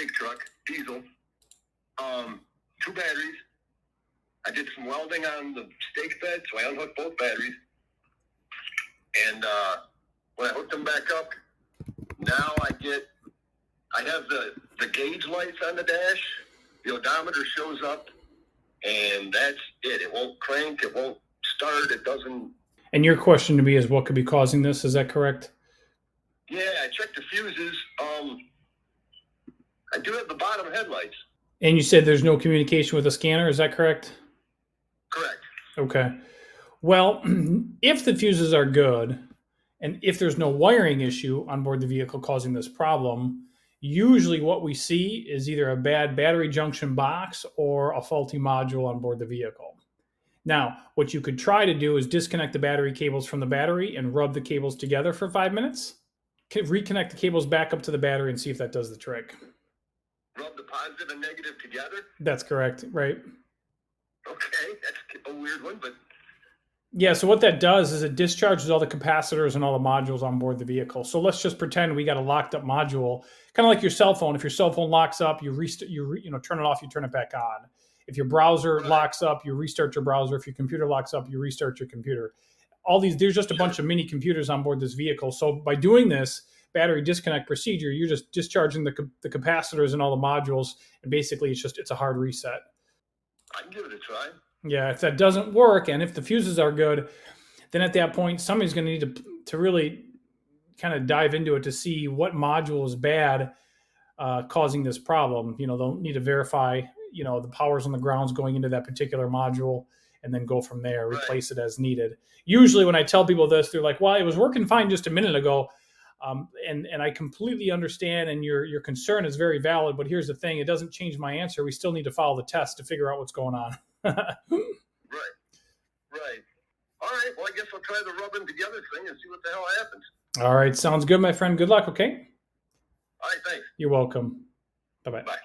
steak truck, diesel, 2 batteries. I did some welding on the steak bed, so I unhooked both batteries. And when I hooked them back up, now I have the gauge lights on the dash. The odometer shows up, and that's it. It won't crank. It won't start. It doesn't. And your question to me is what could be causing this? Is that correct? Yeah, I checked the fuses. I do have the bottom headlights. And you said there's no communication with the scanner. Is that correct? Correct. Okay. Well, if the fuses are good, and if there's no wiring issue on board the vehicle causing this problem, usually what we see is either a bad battery junction box or a faulty module on board the vehicle. Now, what you could try to do is disconnect the battery cables from the battery and rub the cables together for 5 minutes. Reconnect the cables back up to the battery and see if that does the trick. Rub the positive and negative together? That's correct, right? Okay, that's a weird one, but... Yeah, so what that does is it discharges all the capacitors and all the modules on board the vehicle. So let's just pretend we got a locked up module, kind of like your cell phone. If your cell phone locks up, you turn it off, you turn it back on. If your browser locks up, you restart your browser. If your computer locks up, you restart your computer. There's just a bunch of mini computers on board this vehicle. So by doing this battery disconnect procedure, you're just discharging the capacitors and all the modules, and basically it's a hard reset. I can give it a try. Yeah, if that doesn't work, and if the fuses are good, then at that point, somebody's going to need to really kind of dive into it to see what module is bad causing this problem. They'll need to verify, the powers and the grounds going into that particular module, and then go from there, replace it as needed. Usually when I tell people this, they're like, well, it was working fine just a minute ago. And I completely understand, and your concern is very valid, but here's the thing, it doesn't change my answer. We still need to follow the test to figure out what's going on. Right. All right, well, I guess I'll try the rubbing together thing and see what the hell happens. All right, sounds good, my friend. Good luck, okay? All right, thanks. You're welcome. Bye-bye. Bye.